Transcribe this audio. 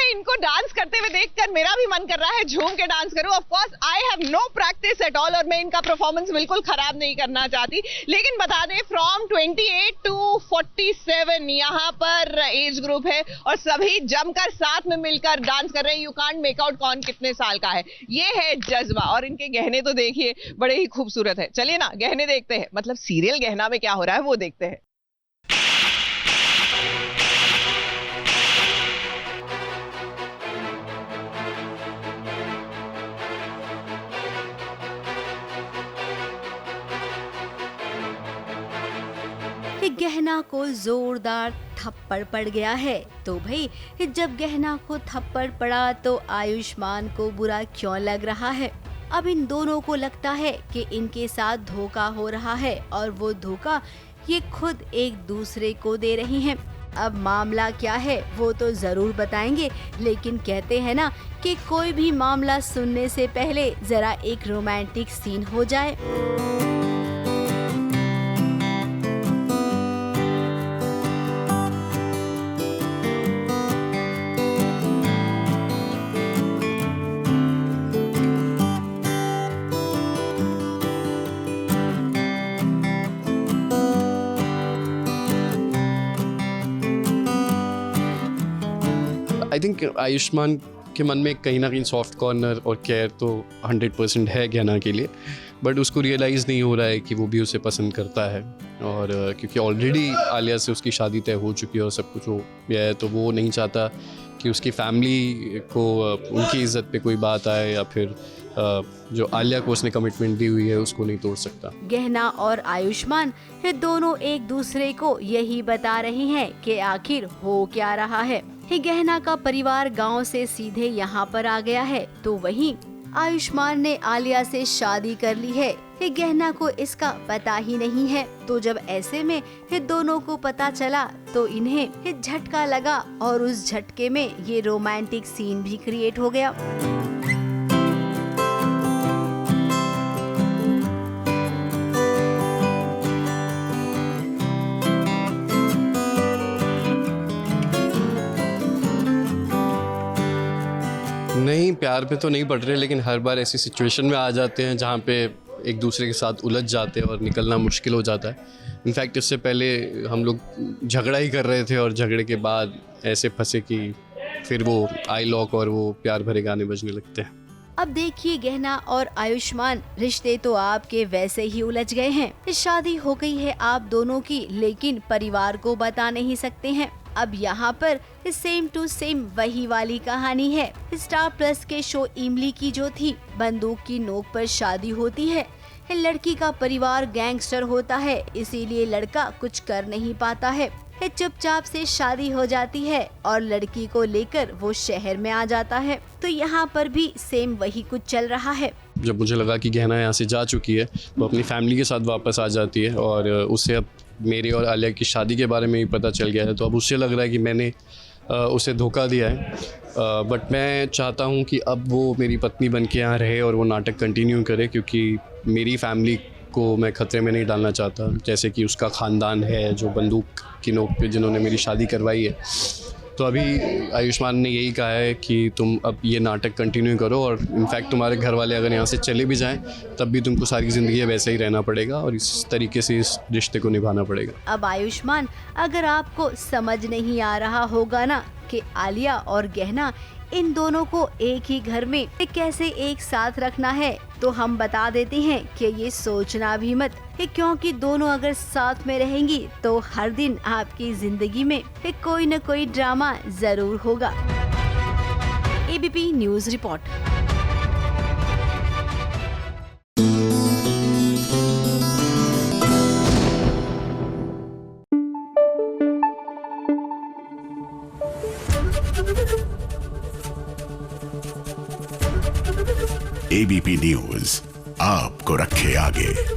इनको डांस करते हुए देखकर मेरा भी मन कर रहा है झूम के डांस करूं। Of course I have know practice at all और मैं इनका परफॉर्मेंस बिल्कुल खराब नहीं करना चाहती, लेकिन बता दें फ्रॉम 28 टू 47 यहाँ पर एज ग्रुप है और सभी जमकर साथ में मिलकर डांस कर रहे हैं। यू कांट मेक आउट कौन कितने साल का है, ये है जज्बा। और इनके गहने तो देखिए बड़े ही खूबसूरत है। चलिए ना गहने देखते हैं, मतलब सीरियल गहना में क्या हो रहा है वो देखते हैं। गहना को जोरदार थप्पड़ पड़ गया है। तो भाई जब गहना को थप्पड़ पड़ा तो आयुष्मान को बुरा क्यों लग रहा है? अब इन दोनों को लगता है कि इनके साथ धोखा हो रहा है और वो धोखा ये खुद एक दूसरे को दे रही हैं। अब मामला क्या है वो तो जरूर बताएंगे, लेकिन कहते हैं ना कि कोई भी मामला सुनने से पहले जरा एक रोमांटिक सीन हो जाए। आई थिंक आयुष्मान के मन में कहीं ना कहीं सॉफ्ट कॉर्नर और केयर तो 100% है गहना के लिए, बट उसको रियलाइज़ नहीं हो रहा है कि वो भी उसे पसंद करता है। और क्योंकि ऑलरेडी आलिया से उसकी शादी तय हो चुकी है और सब कुछ हो गया है, तो वो नहीं चाहता कि उसकी फैमिली को उनकी इज्जत पे कोई बात आए या फिर जो आलिया को उसने कमिटमेंट दी हुई है उसको नहीं तोड़ सकता। गहना और आयुष्मान ये दोनों एक दूसरे को यही बता रही हैं कि आखिर हो क्या रहा है। गहना का परिवार गांव से सीधे यहाँ पर आ गया है, तो वहीं आयुष्मान ने आलिया से शादी कर ली है। गहना को इसका पता ही नहीं है। तो जब ऐसे में दोनों को पता चला तो इन्हें झटका लगा और उस झटके में ये रोमांटिक सीन भी क्रिएट हो गया। नहीं, प्यार पे तो नहीं पड़ रहे, लेकिन हर बार ऐसी सिचुएशन में आ जाते हैं जहाँ पे एक दूसरे के साथ उलझ जाते हैं और निकलना मुश्किल हो जाता है। इनफैक्ट इससे पहले हम लोग झगड़ा ही कर रहे थे और झगड़े के बाद ऐसे फंसे कि फिर वो आई लॉक और वो प्यार भरे गाने बजने लगते हैं। अब देखिए गहना और आयुष्मान रिश्ते तो आपके वैसे ही उलझ गए हैं। शादी हो गई है आप दोनों की, लेकिन परिवार को बता नहीं सकते हैं। अब यहाँ पर सेम टू सेम वही वाली कहानी है। स्टार प्लस के शो इमली की जो थी, बंदूक की नोक पर शादी होती है। लड़की का परिवार गैंगस्टर होता है, इसीलिए लड़का कुछ कर नहीं पाता है। चुपचाप से शादी हो जाती है और लड़की को लेकर वो शहर में आ जाता है। तो यहाँ पर भी सेम वही कुछ चल रहा है। जब मुझे लगा कि गहना यहाँ से जा चुकी है तो अपनी फैमिली के साथ वापस आ जाती है और उससे अब मेरे और आलिया की शादी के बारे में भी पता चल गया है, तो अब उससे लग रहा है कि मैंने उसे धोखा दिया है। बट मैं चाहता हूँ कि अब वो मेरी पत्नी बन के यहाँ रहे और वो नाटक कंटिन्यू करे, क्योंकि मेरी फैमिली को मैं खतरे में नहीं डालना चाहता। जैसे कि उसका ख़ानदान है जो बंदूक की नोक पे जिन्होंने मेरी शादी करवाई है। तो अभी आयुष्मान ने यही कहा है कि तुम अब ये नाटक कंटिन्यू करो और इनफैक्ट तुम्हारे घर वाले अगर यहाँ से चले भी जाएं तब भी तुमको सारी ज़िंदगी वैसे ही रहना पड़ेगा और इस तरीके से इस रिश्ते को निभाना पड़ेगा। अब आयुष्मान, अगर आपको समझ नहीं आ रहा होगा ना कि आलिया और गहना इन दोनों को एक ही घर में कैसे एक साथ रखना है, तो हम बता देते हैं कि ये सोचना भी मत, क्योंकि दोनों अगर साथ में रहेंगी तो हर दिन आपकी जिंदगी में कोई न कोई ड्रामा जरूर होगा। ABP news report. ABP news आपको रखे आगे।